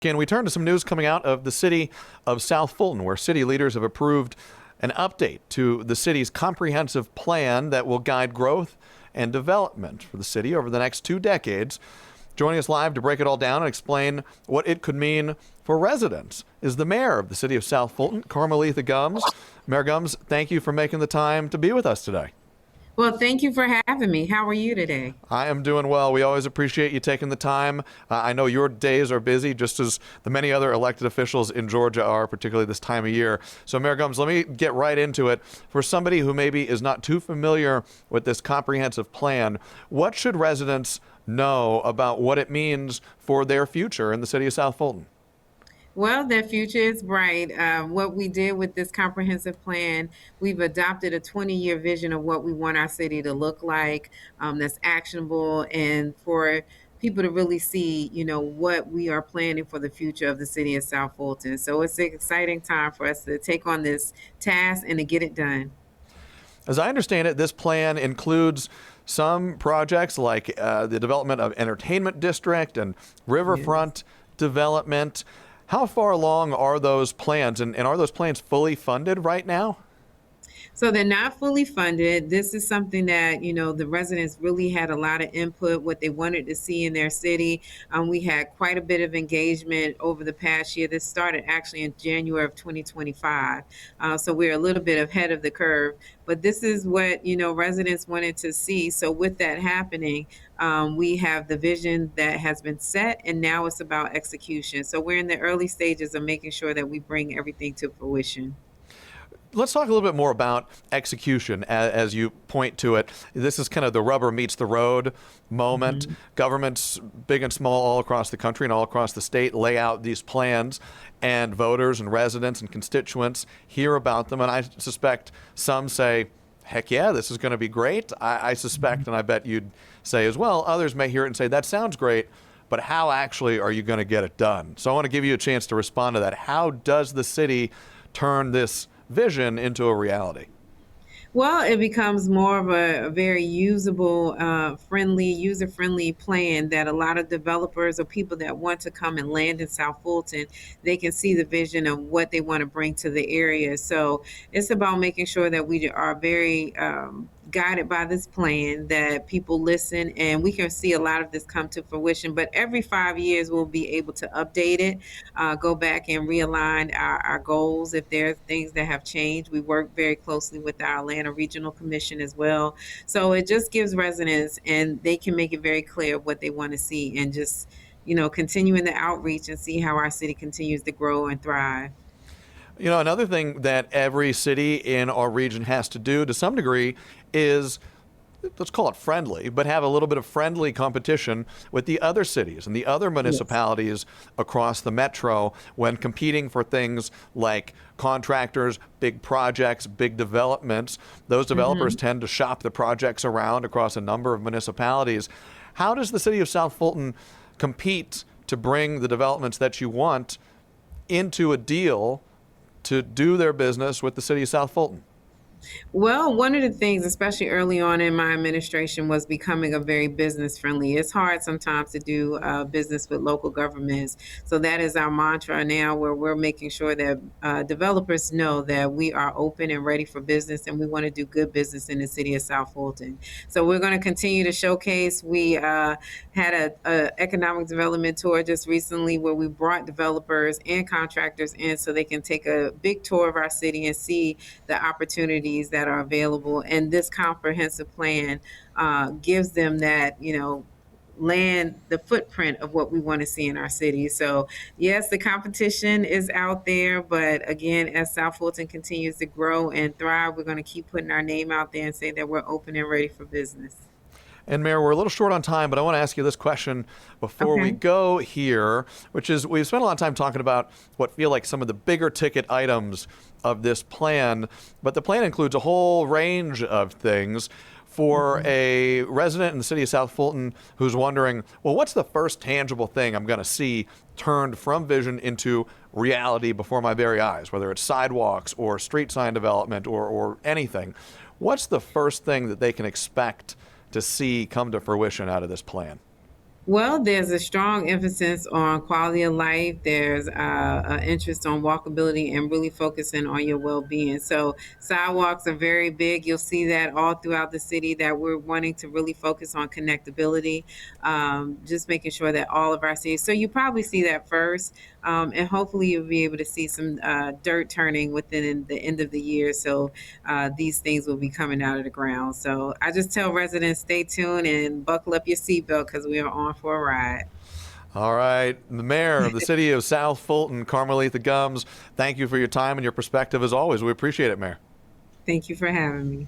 Can we turn to some news coming out of the city of South Fulton, where city leaders have approved an update to the city's comprehensive plan that will guide growth and development for the city over the next 2 decades. Joining us live to break it all down and explain what it could mean for residents is the mayor of the city of South Fulton, Carmalitha Gumbs. Mayor Gumbs, thank you for making the time to be with us today. Well, thank you for having me. How are you today? I am doing well. We always appreciate you taking the time. I know your days are busy, just as the many other elected officials in Georgia are, particularly this time of year. So, Mayor Gumbs, let me get right into it. For somebody who maybe is not too familiar with this comprehensive plan, what should residents know about what it means for their future in the city of South Fulton? Well, their future is bright. What we did with this comprehensive plan, we've adopted a 20-year vision of what we want our city to look like, that's actionable, and for people to really see, what we are planning for the future of the city of South Fulton. So it's an exciting time for us to take on this task and to get it done. As I understand it, this plan includes some projects like the development of entertainment district and riverfront development. How far along are those plans, and are those plans fully funded right now? So they're not fully funded. This is something that, the residents really had a lot of input, what they wanted to see in their city. We had quite a bit of engagement over the past year. This started actually in January of 2025. So we're a little bit ahead of the curve. But this is what, residents wanted to see. So with that happening, we have the vision that has been set, and now it's about execution. So we're in the early stages of making sure that we bring everything to fruition. Let's talk a little bit more about execution as you point to it. This is kind of the rubber meets the road moment. Governments, big and small, all across the country and all across the state, lay out these plans, and voters and residents and constituents hear about them. And I suspect some say, heck yeah, this is going to be great. I suspect, and I bet you'd say as well, others may hear it and say, that sounds great, but how actually are you going to get it done? So I want to give you a chance to respond to that. How does the city turn this vision into a reality? Well, it becomes more of a very usable, user-friendly plan that a lot of developers or people that want to come and land in South Fulton, they can see the vision of what they want to bring to the area. So it's about making sure that we are very guided by this plan, that people listen, and we can see a lot of this come to fruition. But every 5 years, we'll be able to update it, go back and realign our goals if there are things that have changed. We work very closely with our Atlanta Regional Commission as well. So it just gives residents, and they can make it very clear what they want to see, and just, continuing the outreach and see how our city continues to grow and thrive. Another thing that every city in our region has to do to some degree is, let's call it friendly, but have a little bit of friendly competition with the other cities and the other municipalities across the metro when competing for things like contractors, big projects, big developments. Those developers tend to shop the projects around across a number of municipalities. How does the city of South Fulton compete to bring the developments that you want into a deal to do their business with the city of South Fulton? Well, one of the things, especially early on in my administration, was becoming a very business friendly. It's hard sometimes to do business with local governments. So that is our mantra now, where we're making sure that developers know that we are open and ready for business, and we want to do good business in the city of South Fulton. So we're going to continue to showcase. We had a economic development tour just recently where we brought developers and contractors in so they can take a big tour of our city and see the opportunities that are available. And this comprehensive plan gives them that, land the footprint of what we want to see in our city. So yes, the competition is out there, but again, as South Fulton continues to grow and thrive, we're going to keep putting our name out there and say that we're open and ready for business. And Mayor, we're a little short on time, but I want to ask you this question before we go here, which is, we've spent a lot of time talking about what feel like some of the bigger ticket items of this plan, but the plan includes a whole range of things. For a resident in the city of South Fulton who's wondering, well, what's the first tangible thing I'm going to see turned from vision into reality before my very eyes, whether it's sidewalks or street sign development or anything? What's the first thing that they can expect to see come to fruition out of this plan? Well, there's a strong emphasis on quality of life. There's an interest on walkability and really focusing on your well-being. So sidewalks are very big. You'll see that all throughout the city that we're wanting to really focus on connectability, just making sure that all of our cities. So you probably see that first, and hopefully you'll be able to see some dirt turning within the end of the year. So these things will be coming out of the ground. So I just tell residents, stay tuned and buckle up your seatbelt because we are on for a ride. All right. The mayor of the city of South Fulton, Carmalitha Gumbs, thank you for your time and your perspective as always. We appreciate it, Mayor. Thank you for having me.